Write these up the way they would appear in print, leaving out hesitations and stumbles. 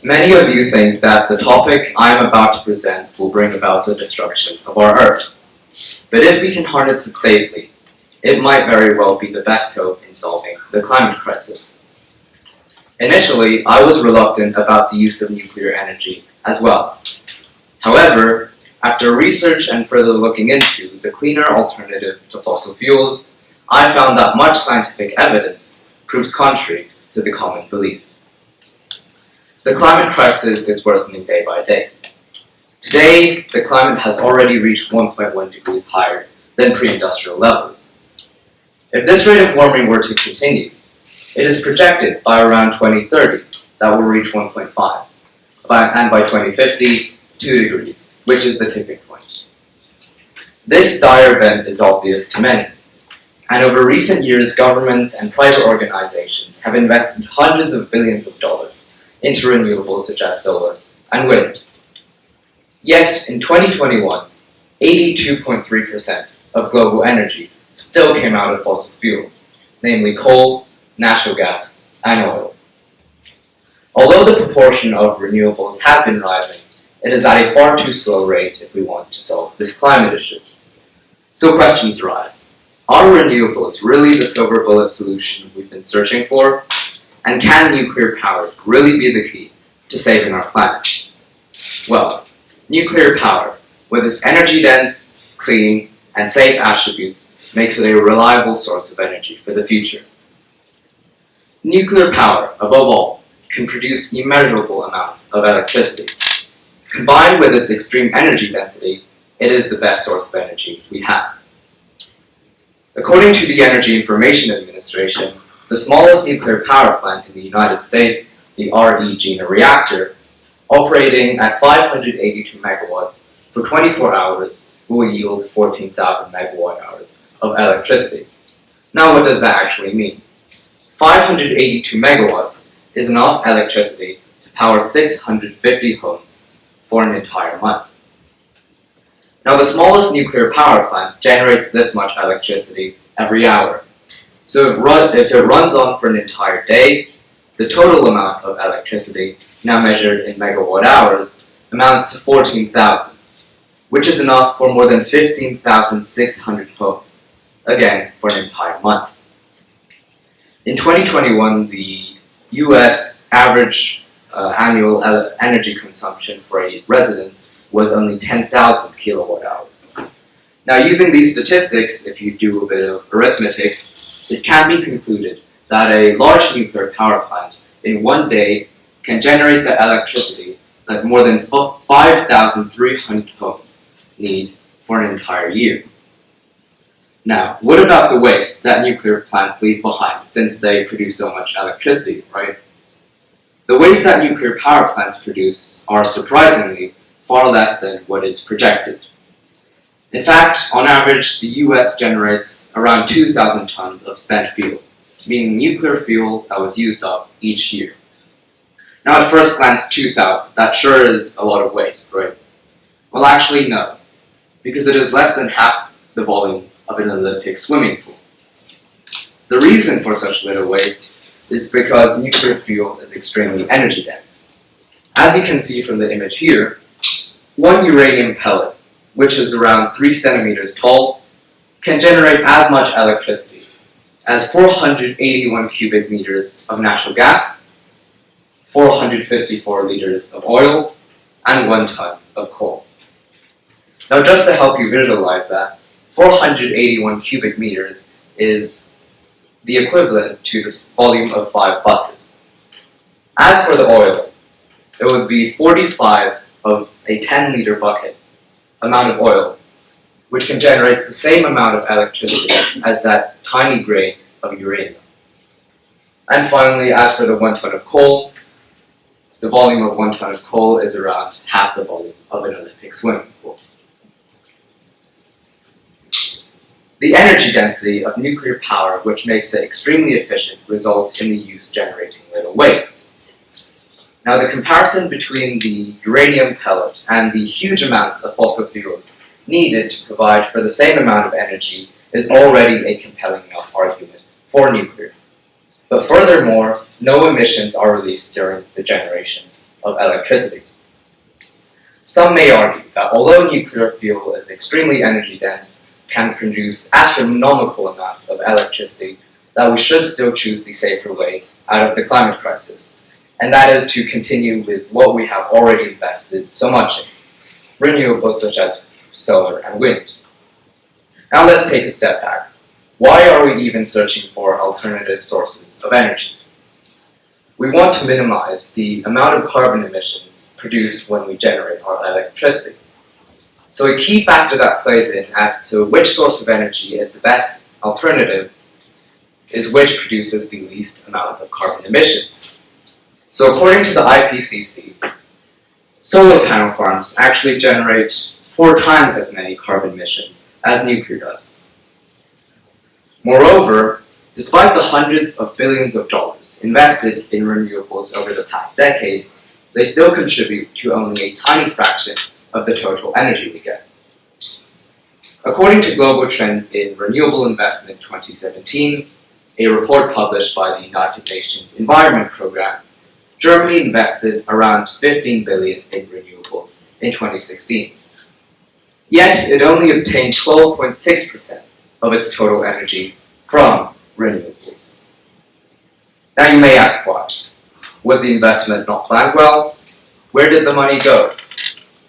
Many of you think that the topic I am about to present will bring about the destruction of our Earth. But if we can harness it safely, it might very well be the best hope in solving the climate crisis. Initially, I was reluctant about the use of nuclear energy as well. However, after research and further looking into the cleaner alternative to fossil fuels, I found that much scientific evidence proves contrary to the common belief. The climate crisis is worsening day by day. Today, the climate has already reached 1.1 degrees higher than pre-industrial levels. If this rate of warming were to continue, it is projected by around 2030 that we'll reach 1.5, and by 2050, 2 degrees, which is the tipping point. This dire event is obvious to many, and over recent years, governments and private organizations have invested hundreds of billions of dollars into renewables such as solar and wind. Yet, in 2021, 82.3% of global energy still came out of fossil fuels, namely coal, natural gas, and oil. Although the proportion of renewables has been rising, it is at a far too slow rate if we want to solve this climate issue. So questions arise. Are renewables really the silver bullet solution we've been searching for? And can nuclear power really be the key to saving our planet? Well, nuclear power, with its energy-dense, clean, and safe attributes, makes it a reliable source of energy for the future. Nuclear power, above all, can produce immeasurable amounts of electricity. Combined with its extreme energy density, it is the best source of energy we have. According to the Energy Information Administration, the smallest nuclear power plant in the United States, the RE reactor, operating at 582 megawatts for 24 hours, will yield 14,000 megawatt hours of electricity. Now, what does that actually mean? 582 megawatts is enough electricity to power 650 homes for an entire month. Now, the smallest nuclear power plant generates this much electricity every hour. So if it runs on for an entire day, the total amount of electricity, now measured in megawatt hours, amounts to 14,000, which is enough for more than 15,600 homes, again, for an entire month. In 2021, the US average annual energy consumption for a residence was only 10,000 kilowatt hours. Now, using these statistics, if you do a bit of arithmetic, it can be concluded that a large nuclear power plant in one day can generate the electricity that more than 5,300 homes need for an entire year. Now, what about the waste that nuclear plants leave behind since they produce so much electricity, right? The waste that nuclear power plants produce are surprisingly far less than what is projected. In fact, on average, the US generates around 2,000 tons of spent fuel, meaning nuclear fuel that was used up each year. Now, at first glance, 2,000, that sure is a lot of waste, right? Well, actually, no, because it is less than half the volume of an Olympic swimming pool. The reason for such little waste is because nuclear fuel is extremely energy dense. As you can see from the image here, one uranium pellet, which is around 3 centimeters tall, can generate as much electricity as 481 cubic meters of natural gas, 454 liters of oil, and 1 ton of coal. Now, just to help you visualize that, 481 cubic meters is the equivalent to the volume of 5 buses. As for the oil, it would be 45 of a 10-liter bucket amount of oil, which can generate the same amount of electricity as that tiny grain of uranium. And finally, as for the 1 ton of coal, the volume of 1 ton of coal is around half the volume of an Olympic swimming pool. The energy density of nuclear power, which makes it extremely efficient, results in the use generating little waste. Now, the comparison between the uranium pellet and the huge amounts of fossil fuels needed to provide for the same amount of energy is already a compelling enough argument for nuclear. But furthermore, no emissions are released during the generation of electricity. Some may argue that although nuclear fuel is extremely energy dense, can produce astronomical amounts of electricity, that we should still choose the safer way out of the climate crisis, and that is to continue with what we have already invested so much in, renewables such as solar and wind. Now let's take a step back. Why are we even searching for alternative sources of energy? We want to minimize the amount of carbon emissions produced when we generate our electricity. So a key factor that plays in as to which source of energy is the best alternative is which produces the least amount of carbon emissions. So according to the IPCC, solar panel farms actually generate 4 times as many carbon emissions as nuclear does. Moreover, despite the hundreds of billions of dollars invested in renewables over the past decade, they still contribute to only a tiny fraction of the total energy we get. According to Global Trends in Renewable Investment 2017, a report published by the United Nations Environment Programme, Germany invested around 15 billion in renewables in 2016. Yet, it only obtained 12.6% of its total energy from renewables. Now you may ask why. Was the investment not planned well? Where did the money go?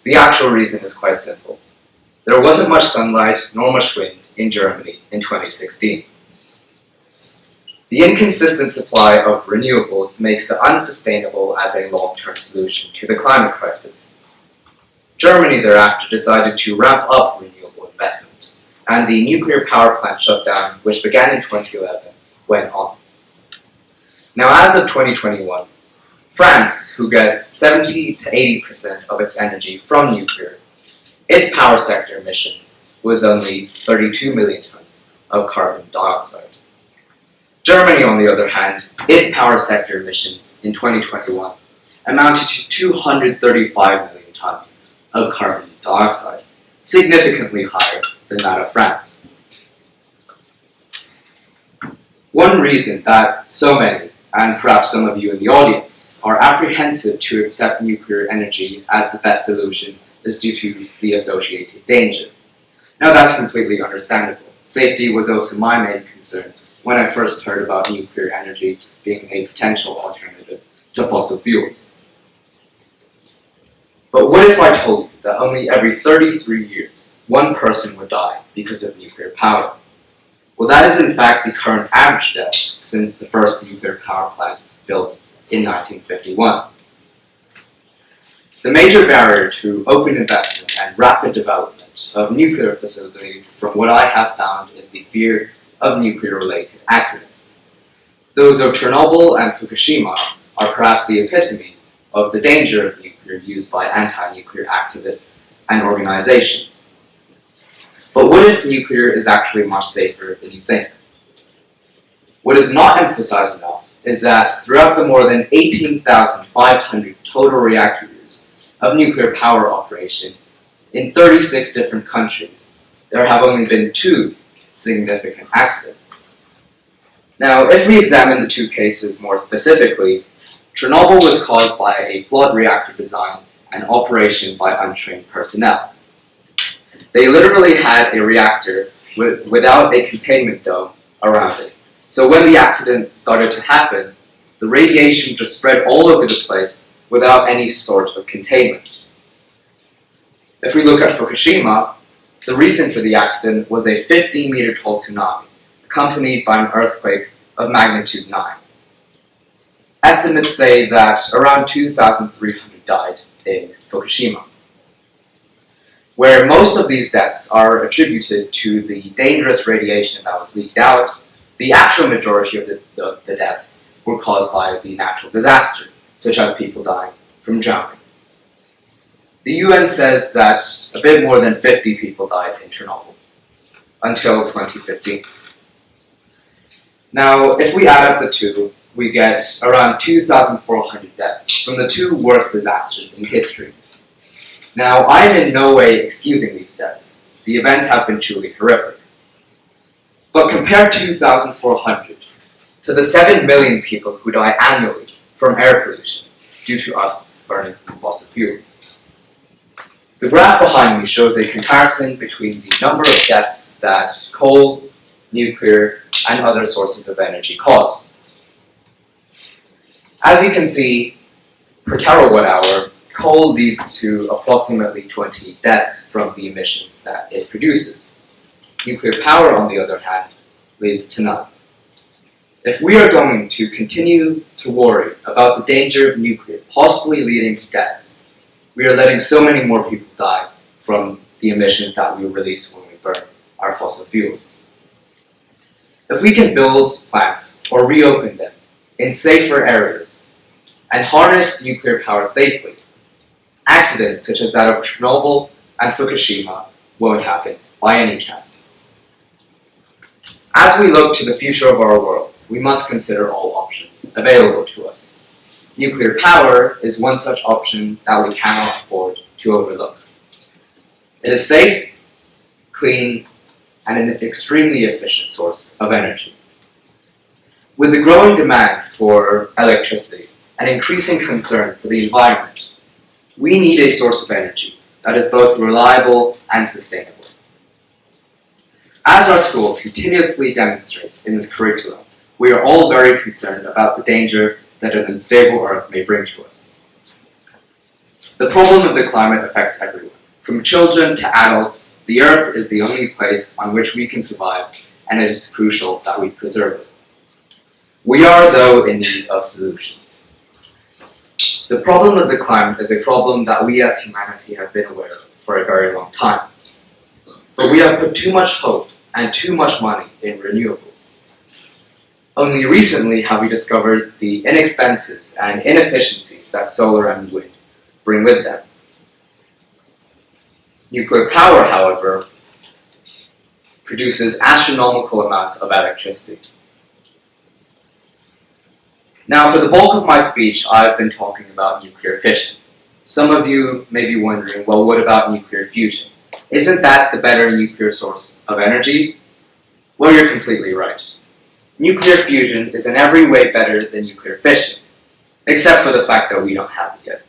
The actual reason is quite simple. There wasn't much sunlight nor much wind in Germany in 2016. The inconsistent supply of renewables makes it unsustainable as a long-term solution to the climate crisis. Germany thereafter decided to ramp up renewable investment, and the nuclear power plant shutdown, which began in 2011, went on. Now, as of 2021, France, who gets 70 to 80% of its energy from nuclear, its power sector emissions was only 32 million tons of carbon dioxide. Germany, on the other hand, its power sector emissions in 2021 amounted to 235 million tons of carbon dioxide, significantly higher than that of France. One reason that so many, and perhaps some of you in the audience, are apprehensive to accept nuclear energy as the best solution is due to the associated danger. Now that's completely understandable. Safety was also my main concern when I first heard about nuclear energy being a potential alternative to fossil fuels. But what if I told you that only every 33 years, one person would die because of nuclear power? Well, that is in fact the current average death since the first nuclear power plant built in 1951. The major barrier to open investment and rapid development of nuclear facilities, from what I have found, is the fear of nuclear-related accidents. Those of Chernobyl and Fukushima are perhaps the epitome of the danger of nuclear used by anti-nuclear activists and organizations. But what if nuclear is actually much safer than you think? What is not emphasized enough is that throughout the more than 18,500 total reactor years of nuclear power operation in 36 different countries, there have only been 2 significant accidents. Now, if we examine the 2 cases more specifically, Chernobyl was caused by a flawed reactor design and operation by untrained personnel. They literally had a reactor without a containment dome around it. So when the accident started to happen, the radiation just spread all over the place without any sort of containment. If we look at Fukushima, the reason for the accident was a 15-meter tall tsunami, accompanied by an earthquake of magnitude 9. Estimates say that around 2,300 died in Fukushima, where most of these deaths are attributed to the dangerous radiation that was leaked out. The actual majority of the deaths were caused by the natural disaster, such as people dying from drowning. The UN says that a bit more than 50 people died in Chernobyl until 2015. Now, if we add up the 2, we get around 2,400 deaths from the 2 worst disasters in history. Now, I am in no way excusing these deaths. The events have been truly horrific. But compare 2,400 to the 7 million people who die annually from air pollution due to us burning fossil fuels. The graph behind me shows a comparison between the number of deaths that coal, nuclear, and other sources of energy cause. As you can see, per terawatt hour, coal leads to approximately 20 deaths from the emissions that it produces. Nuclear power, on the other hand, leads to none. If we are going to continue to worry about the danger of nuclear possibly leading to deaths, we are letting so many more people die from the emissions that we release when we burn our fossil fuels. If we can build plants or reopen them in safer areas and harness nuclear power safely, accidents such as that of Chernobyl and Fukushima won't happen by any chance. As we look to the future of our world, we must consider all options available to us. Nuclear power is one such option that we cannot afford to overlook. It is safe, clean, and an extremely efficient source of energy. With the growing demand for electricity and increasing concern for the environment, we need a source of energy that is both reliable and sustainable. As our school continuously demonstrates in this curriculum, we are all very concerned about the danger that an unstable Earth may bring to us. The problem of the climate affects everyone. From children to adults, the Earth is the only place on which we can survive, and it is crucial that we preserve it. We are, though, in need of solutions. The problem of the climate is a problem that we as humanity have been aware of for a very long time. But we have put too much hope and too much money in renewables. Only recently have we discovered the inexpenses and inefficiencies that solar and wind bring with them. Nuclear power, however, produces astronomical amounts of electricity. Now, for the bulk of my speech, I've been talking about nuclear fission. Some of you may be wondering, well, what about nuclear fusion? Isn't that the better nuclear source of energy? Well, you're completely right. Nuclear fusion is in every way better than nuclear fission, except for the fact that we don't have it yet.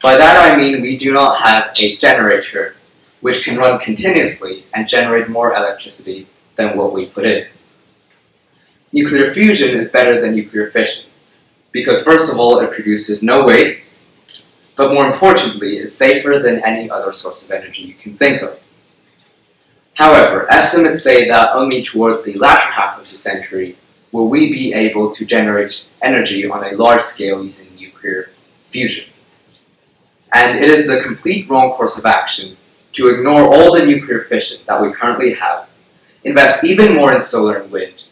By that I mean we do not have a generator which can run continuously and generate more electricity than what we put in. Nuclear fusion is better than nuclear fission, because first of all, it produces no waste, but more importantly, is safer than any other source of energy you can think of. However, estimates say that only towards the latter half of the century will we be able to generate energy on a large scale using nuclear fusion. And it is the complete wrong course of action to ignore all the nuclear fission that we currently have, invest even more in solar and wind,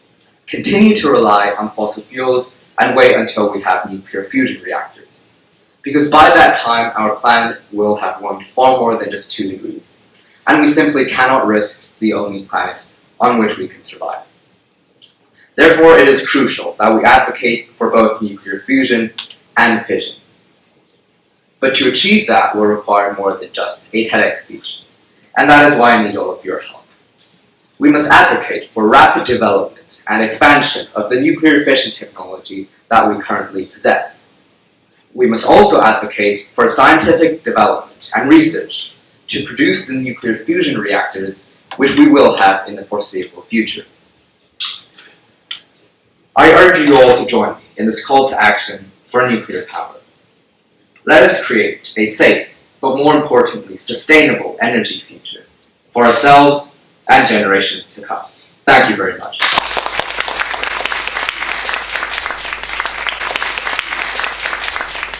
continue to rely on fossil fuels, and wait until we have nuclear fusion reactors. Because by that time, our planet will have warmed far more than just 2 degrees, and we simply cannot risk the only planet on which we can survive. Therefore, it is crucial that we advocate for both nuclear fusion and fission. But to achieve that will require more than just a TEDx speech, and that is why I need all of your help. We must advocate for rapid development and expansion of the nuclear fission technology that we currently possess. We must also advocate for scientific development and research to produce the nuclear fusion reactors which we will have in the foreseeable future. I urge you all to join me in this call to action for nuclear power. Let us create a safe, but more importantly, sustainable energy future for ourselves and generations to come. Thank you very much.